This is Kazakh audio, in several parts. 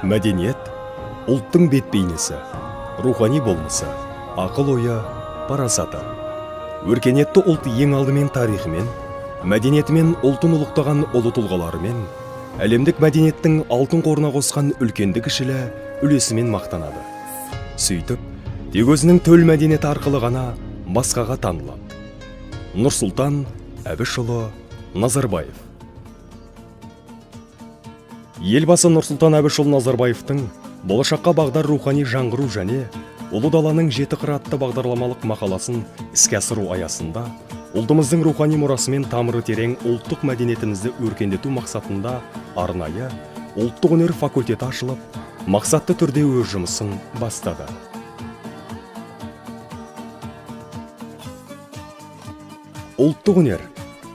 Мәдениет – ұлттың бет-бейнесі, рухани болмысы, ақыл-ойы, парасаты. Өркениетті ұлт ең алдымен тарихымен, мәдениетімен ұлтын ұлықтаған ұлы тұлғаларымен, әлемдік мәдениеттің алтын қорына қосқан үлкенді-кішілі үлесімен мақтанады. Сөйтіп, тек өзінің төл мәдениеті арқылы ғана басқаға танылады. Нұрсұлтан Әбішұлы Назарбаев. Елбасы Нұрсұлтан Әбішұлы Назарбаевтың болашаққа бағдар рухани жаңғыру және ұлы даланың жеті қыры атты бағдарламалық мақаласын іске асыру аясында ұлтымыздың рухани мұрасымен тамыры терең ұлттық мәдениетімізді өркендету мақсатында арнайы ұлттық өнер факультеті ашылып, мақсатты түрде өз жұмысын бастады. Ұлттық өнер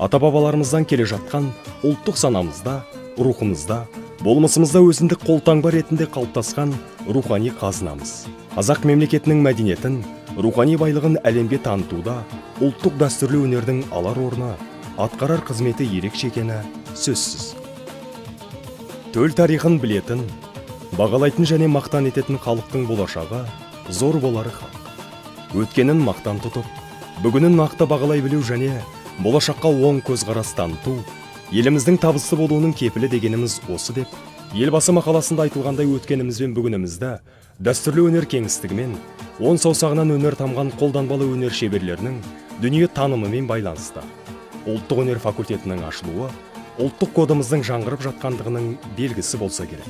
ата-бабаларымыздан келе жатқан ұлттық санамызда, рухымызда, болмысымызда өзіндік қолтаңба ретінде қалыптасқан рухани қазынамыз. Қазақ мемлекетінің мәдениетін, рухани байлығын әлемге танытуда ұлттық дәстүрлі өнердің алар орны, атқарар қызметі ерекше екені сөзсіз. Төл тарихын білетін, бағалайтын және мақтан ететін халықтың болашағы зор болары хақ. Өткенін мақтан тұтып, бүгінін нақты бағалай білу және болашаққа оң көзқарас таныту еліміздің табысты болуының кепілі дегеніміз осы деп, елбасы мақаласында айтылғандай өткеніміз бен бүгінімізді дәстүрлі өнер кеңістігімен, он саусағынан өнер тамған қолданбалы өнер шеберлерінің дүние танымымен байланысты. Ұлттық өнер факультетінің ашылуы ұлттық кодымыздың жаңғырып жатқандығының белгісі болса керек.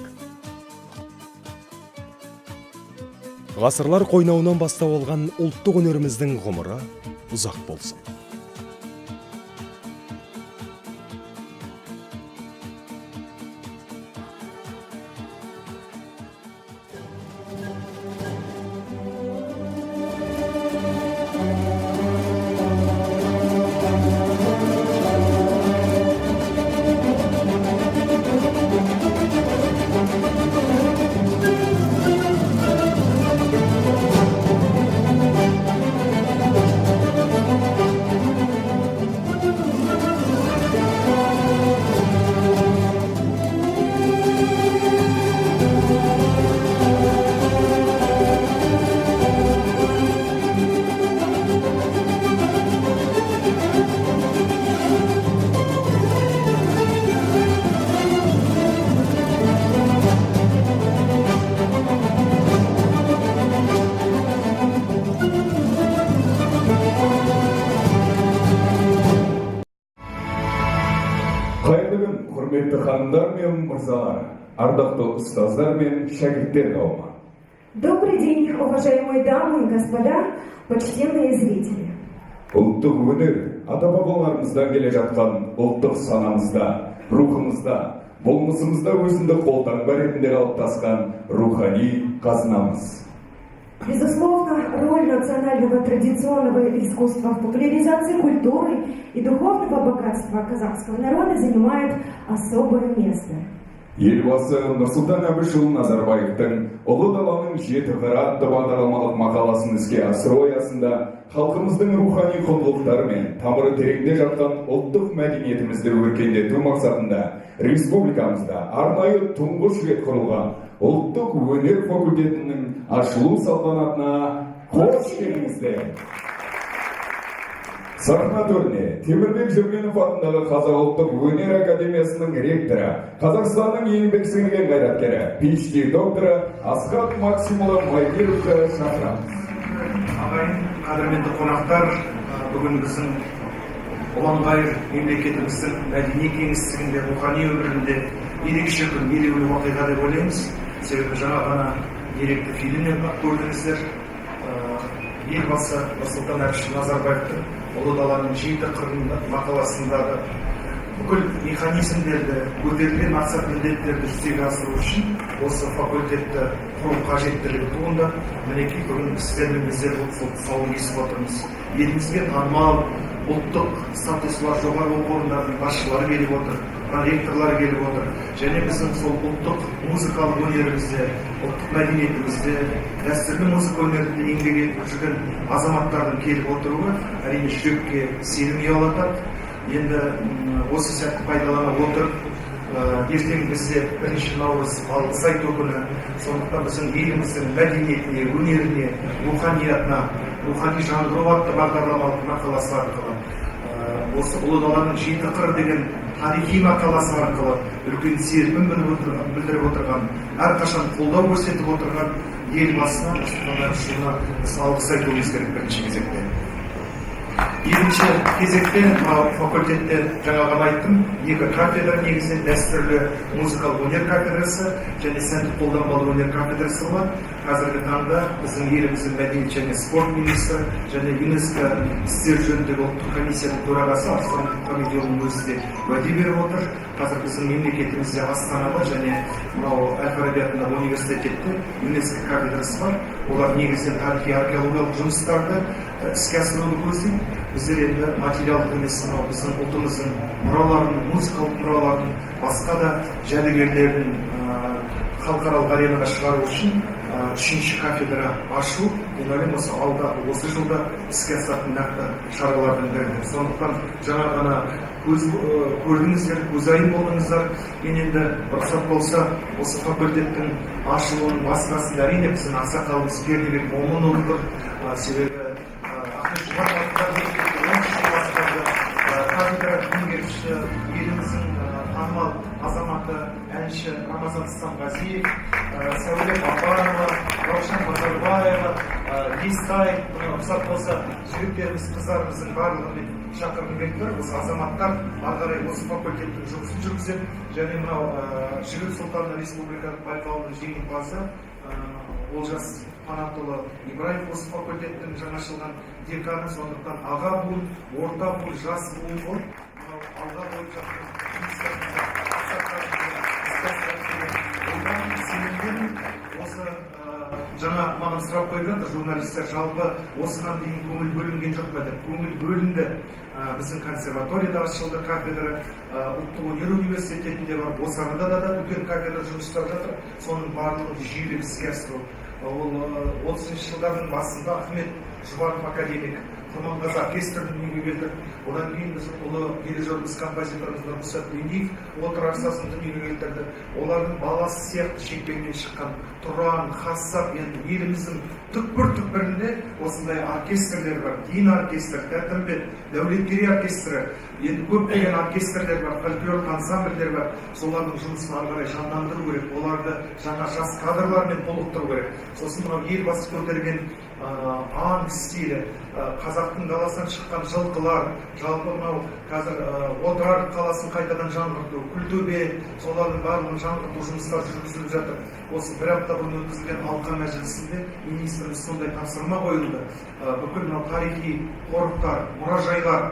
Ғасырлар қойнауынан бастау алған ұлттық өнеріміздің ғұмыры ұзақ болсын. Құрметті ханымдар мен мырзалар, ардақты ұстаздар мен шәкірттер қауымы. Добрый день, уважаемые дамы и господа, почтенные зрители. Ұлттық өнер ата-бабаларымыздан келе жатқан ұлттық санамызда, рухымызда, болмысымызда өзіндік қолтаңба ретінде қалыптасқан рухани қазынамыз. Безусловно, роль национального традиционного искусства в популяризации культуры и духовного богатства казахского народа занимает особое место. Елбасы Нұрсұлтан Әбішұлы Назарбаевтың ұлы даланың жеті қыры атты бағдарламалық мақаласын іске асыру аясында халқымыздың рухани құндылықтары мен тамыры тереңде жатқан ұлттық мәдениетімізді өркендету мақсатында республикамызда арнайы тұңғыш рет құрылған ұлттық өнер факультетінің ашылу салтанатына қош келдіңіздер. Сахна төріне Темірбек Жүргенов атындағы Қазақ ұлттық өнер академиясының ректоры, Қазақстанның еңбек сіңірген қайраткері, PhD докторы Асхат Максимұлы Майкеловті шақырамыз. Ағайын, қадірменді қонақтар, бүгін біздің ұланғайыр мемлекетіміздің мәдени кеңістігінде, рухани өмірінде ерекше күн, елеулі уақиға деп ойлаймыз. Себебі жаңа ғана деректі фильмнен көрдіңіздер. Елбасы Нұрсұлтан Әбішұлы Назарбаевтың ұлы даланың жеті қыры мақаласындағы бүкіл механизмдерді, көтерілген мақсат міндеттерді жүзеге асыру үшін осы факультетті құру қажеттілігі туындап, мінекей бүгін сіздермен біздер сол тұсауын кесіп отырмыз. Елімізге танымал ұлттық статусы бар жоғары оқу орындарының басшылары келіп отыр, ректорлар келіп отыр, және біздің сол ұлттық музыкалық өнерімізде, ұлттық мәдениетімізде, дәстүрлі музыка өнерінде еңбек етіп жүрген азаматтардың келіп отыруы әрине жүрекке сенім ұялатады. Енді осы сәтті пайдалана отырып ертең бізде 1 наурыз алғыс айту күні. Сондықтан біздің еліміздің мәдениетіне, өнеріне, руханиятына, рухани жаңғыру атты бағдарламалық мақаласы арқылы, осы ұлы даланың 7 қыры деген тарихи мақаласы арқылы үлкен серпін білдіріп отырған, әрқашан қолдау көрсетіп отырған елбасына, Нұрсұлтан Әбішұлына біз алғыс айтуымыз керек бірінші кезекте. Екінші кезекте факультетте жаңа ғана айттым, 2 кафедра негізінен дәстүрлі музыкалық өнер кафедрасы және сәндік қолданбалы өнер кафедрасы бар. Қазіргі таңда біздің еліміздің мәдениет және спорт министрі және ЮНЕСКО істер жөніндегі ұлттық комиссияның төрағасы Арслан Мұхамедиұлының өзі де уәде беріп отыр. Қазір біздің мемлекетімізде Астанада және мынау Әл-Фараби атындағы университетте ЮНЕСКО кафедрасы бар. Олар негізінен тарихи археологиялық жұмыстарды іске асыруды көздейді. Біздер енді материалдық емес, біздің ұлтымыздың мұраларын, музыкалық мұраларын, басқа да жәдігерлерін халықаралық аренаға шығару үшін 3-ші кафедра ашу, мен ойлаймын осы жылда іске асатын нақты шаралардың бірі. Сондықтан жаңа ғана көрдіңіздер, көзайым болдыңыздар. Мен енді рұқсат болса осы факультеттің ашылуын басқасында әрине біздің ақсақалымыз Бердібек Момынұлы тұр. Себебі кафедра меңгерушісі еліміздің танымал азаматы, әнші Рамазан Стамғазиев, Сәуле Бапарова, Раушан Базарбаева, Естай, рұқсат болса жігіттеріміз, қыздарымыздың барлығын шақырғым келіп тұр. Осы азаматтар ары қарай осы факультеттің жұмысын жүргізеді. Және мынау Жігіт Сұлтан Республикалық байқауының жеңімпазы Олжас Қанатұлы Ибраев осы факультеттің жаңа ашылған деканы. Сондықтан аға буын, орта буын, жас буын болып, алға қойып жатқан жаңа маған сұрақ қойған журналистер, жалпы осыған дейін көңіл бөлінген жоқ па деп. Көңіл бөлінді. Біздің консерваторияда ашылды кафедра, ұлттық өнер университетінде бар, Босағада да үлкен кафедра жұмыс істеп жатыр. Соның барлығын жүйелеп іске асыру. Ол 30-шы жылдардың басында Ахмет Жұбанов академик Құрманғазы оркестрін дүниеге келтірді. Одан кейін біз ұлы дирижеріміз, композиторымыз Нұрмұсат Бейнеев Отыр арсасын дүниеге келтірді. Олардың баласы сияқты шекпеннен шыққан Тұран, Хассап, енді еліміздің түкпір-түкпірінде осындай оркестрлер бар. Дин оркестрі, Тәттімбет, Дәулеткерей оркестрі, енді көптеген оркестрлер бар, фольклорлық ансамбльдер бар. Солардың жұмысын ары қарай жандандыру керек, оларды жаңа жас кадрлармен толықтыру керек. Сосын мынау елбасы көтерген аң стилі, қазақтың даласынан шыққан жылқылар, жалпы мынау қазір Отырар қаласын қайтадан жаңғырту, Күлтөбе, солардың барлығын жаңғырту жұмыстары жүргізіліп жатыр. Осы бір апта бұрын өткізілген алқа мәжілісінде министріміз сондай тапсырма қойылды. Бүкіл мынау тарихи қорықтар, мұражайлар,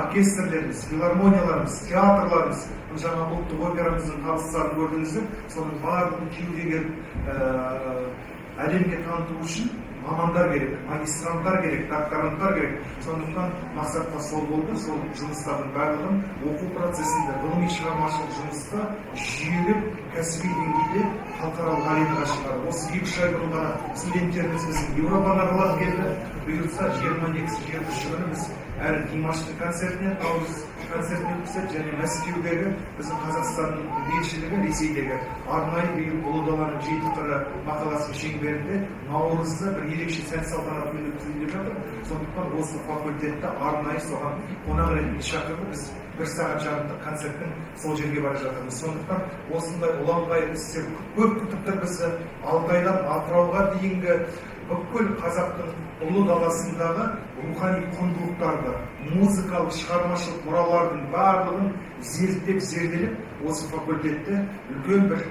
оркестрлеріміз, филармонияларымыз, театрларымыз, жаңа ұлттық операмыздың табыстарын көрдіңіздер. Соның барлығын кеудеге әлемге таныту үшін мамандар керек, магистранттар керек, докторанттар керек. Сондықтан мақсатта сол болды. Сол жұмыстардың барлығын оқу процесінде, ғылыми шығармашылық жұмыста жүйелеп, кәсіби деңгейде халықаралық аренаға шығарды. Осы 2-3 ай бұрын ғана студенттеріміз біздің Еуропаны аралап келді. Бұйыртса 22-23 күні біз әрі Димаштың концертіне, наурыз концертіне өткізеді және Мәскеудегі біздің Қазақстанның елшілігі, Ресейдегі арнайы биыл ұлы даланың 7 қыры мақаласының шеңберінде наурызды бір ерекше сән-салтанатымен өткізіліп жатыр. Сондықтан осы факультетті арнайы соған қонақ ретінде шақырды. Біз 1 сағат жарымдық концерттің сол жерге бара жатырмыз. Сондықтан осындай ұланғайыр істер көп күтіп тұр бізді. Алтайдан Атырауға дейінгі бүкіл қазақтың ұлы даласындағы рухани құндылықтарды, музыкалық шығармашылық мұралардың барлығын зерделеп, осы факультетте үлкен бір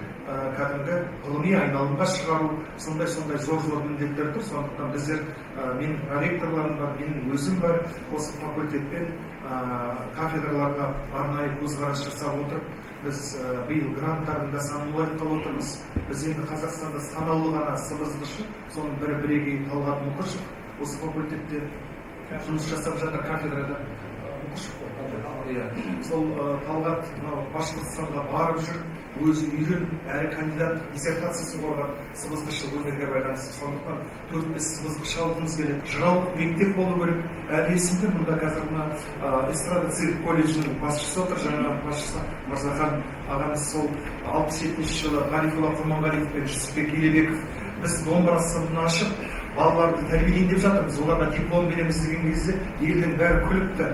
кәдімгі ғылыми айналымға шығару, сондай зор міндеттер тұр. Сондықтан біздер, мен ректорларым бар, менің өзім бар, осы факультетпен кафедраларға арнайы көзқарас жасап отырып, біз биыл гранттардың да санын ұлғайтқалы отырмыз. Біз енді Қазақстанда санаулы ғана сыбызғышы, соның бірі Бірегей Талғат Мұқышев осы факультетте жұмыс жасап жатыр кафедрада. сол Талғат Башқұртстанға барып жүр, өзі үйреніп, әрі кандидат диссертациясын қорғап, сыбызғышыл өнерге байланысты. Сондықтан 4-5 сыбызғышы алғымыз келеді. Жыраулық мектеп болу керек. Әлі есімде, мұнда қазір мына эстрада цирк колледжінің басшысы отыр, жаңа басшысы Мырзахан ағамыз. Сол 67 жылы Ғарифолла Құрманғалиев пен Жүсіпбек Елебеков біз домбыра сыныбын ашып, балаларды тәрбиелейін деп жатырмыз. Оларға диплом береміз деген кезде елдің бәрі күліпті.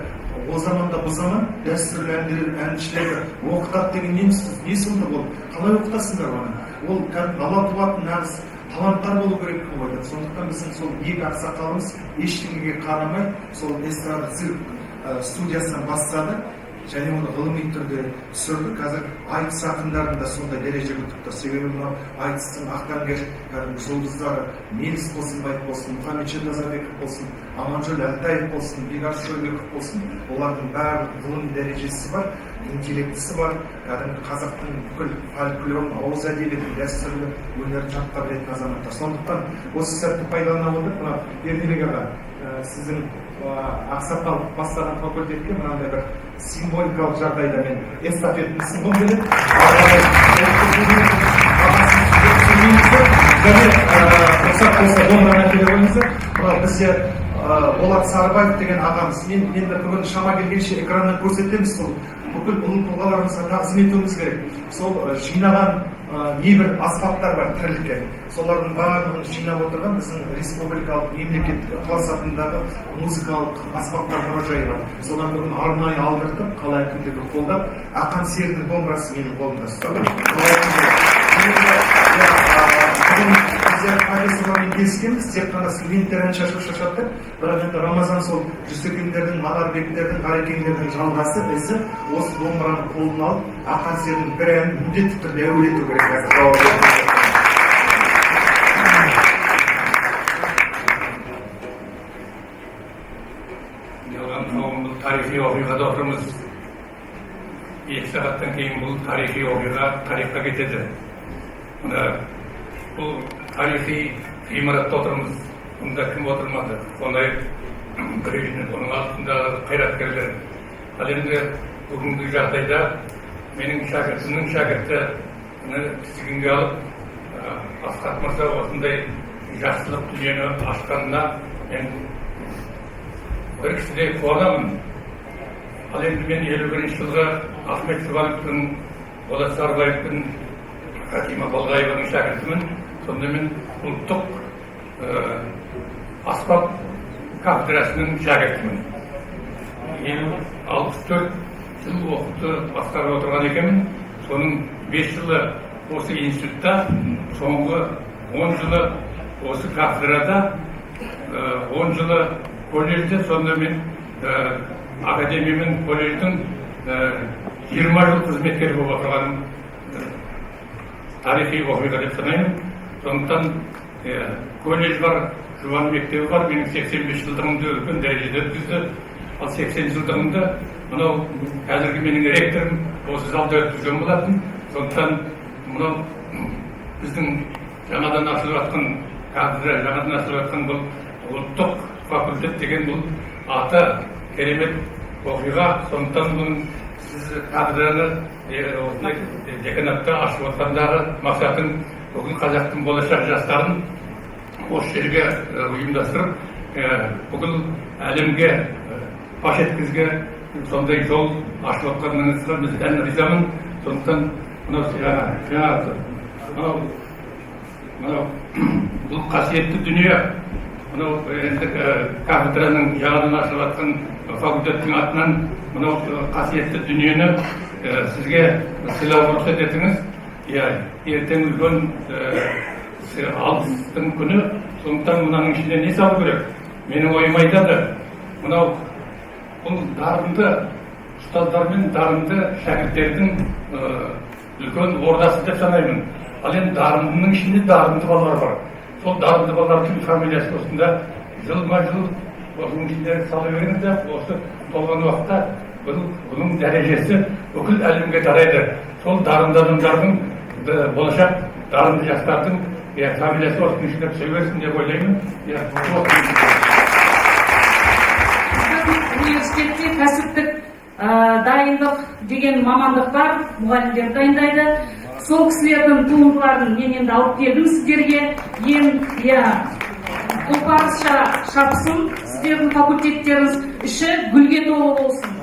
О заманда бұл заман дәстүрлі әншілерді оқытады деген не сонда ол? Қалай оқытасыңдар оны? Ол бала туатын нағыз таланттар болу керек деп ойлайды. Сондықтан біздің сол екі ақсақалымыз ештеңеге қарамай сол эстрада цирк студиясынан бастады. Және оны ғылыми түрде түсірді. Қазір айтыс ақындарында сондай дәрежеге тұр. Себебі мынау айтыстың ақтаңгер жұлдыздары Меліс Қосынбаев болсын, Мұхамеджан Назарбеков болсын, Аманжол Әлтаев болсын, Бекарыс Шойбеков болсын, олардың бәрі ғылыми дәрежесі бар, интеллектісі бар. Кәдімгі қазақтың бүкіл фольклорын, ауыз әдебиетін, дәстүрлі өнерін жатқа білетін азаматтар. Сондықтан осы сәтті пайдалана отырып, мына Бердібек аға, сіздің ақсақал бастаған факультетке мынандай бір символикалық жағдайда мен эстафетін ұсынғым келеді. Және рұқсат болса домбыраны әкеле қойыңыздар. Бізде Болат Сарыбаев деген ағамыз. Енді бүгін шама келгенше экраннан көрсетеміз. Сол бүкіл ұлы тұлғаларымызға тағзым етуіміз керек. Сол жинаған небір аспаптар бар тірлікке. Солардың барлығын жинап отырған біздің республикалық мемлекеттік ықылас атындағы музыкалық аспаптар мұражайы бар. Содан бүгін арнайы алдыртып, қала әкімдігі қолдап, Ақан серінің домбырасы менің қолымда ұстады. Біздер профессорлармен келіскенбіз, тек қана студенттер ән шашаттық, бірақ енді Рамазан сол Жүсекендердің, Манарбектердің, Ғарекеңдердің жалғасы ізі осы домбыраны қолына алып, Ақан серінің бір әнін міндетті түрде әуелету керек қазір. Тарихи оқиғада отырмыз. 2 сағаттан кейін бұл тарихи оқиға тарихқа кетеді. Бұл тарихи ғимаратта отырмыз. Мұнда кім отырмады? Қонаев, Брежнев, оның алтында қайраткерлер. Ал енді бүгінгі жағдайда менің шәкіртімнің шәкірті тізгінге алып, Асқат Мырза осындай жақсылық дүниені ашқанына мен бір кісідей қуанамын. Ал енді мен 51 жылғы Ахмет Жұбановтың, Болат Сарыбаевтың, Хакима Балғаеваның шәкіртімін. Сонда мен ұлттық аспап кафедрасының шәкіртімін. 64 жыл оқытты басқарып отырған екенмін. Соның 5 жылы осы институтта, соңғы 10 жылы осы кафедрада, 10 жылы колледжде, сонда мен академия мен колледждің 20 жыл қызметкері болып отырғаным тарихи оқиға деп санаймын. Сондықтан колледж бар, Жұбан мектебі бар, менің 85 жылдығымды үлкен дәрежеде өткізді. Ал 80 жылдығымды мынау қазіргі менің ректорым осы залда өткізген болатын. Сондықтан мынау біздің жаңадан ашылып жатқан кафедра, жаңадан ашылып жатқан бұл ұлттық факультет деген бұл аты керемет оқиға. Сондықтан бұның сіз кафедраны деканатта ашып отқандағы мақсатың бүгін қазақтың болашақ жастарын осы жерге ұйымдастырып, бүкіл әлемге паш еткізге сондай жол ашып отқаныңызға бізден ризамын. Сондықтан бұл қасиетті дүние, мынау кафедраның жағынан ашылып жатқан факультеттің атынан мынау қасиетті дүниені сізге сыйлауға рұқсат етіңіз. Ертең үлкен алыстың күні, сондықтан мынаның ішінде не салу керек? Менің ойым айтады, мынау бұл дарынды ұстаздар мен дарынды шәкірттердің үлкен ордасы деп санаймын. Ал енді дарындының ішінде дарынды балалар бар. Сол дарынды балалардың фамилиясы осында жылма-жыл осының ішінде сала беріңіздер. Осы толған уақытта бұның дәрежесі бүкіл әлемге тарайды. Сол дарынды адамдардың, болашақ дарынды жастардың фамилиясы осының ішінде сөйлесін деп ойлаймын. университетте кәсіптік дайындық деген мамандық бар, мұғалімдер дайындайды. Сол кісілердің туындыларын мен енді алып келдім сіздерге. Тұлпарша шапсын, сіздердің факультеттеріңіз іші гүлге толы болсын.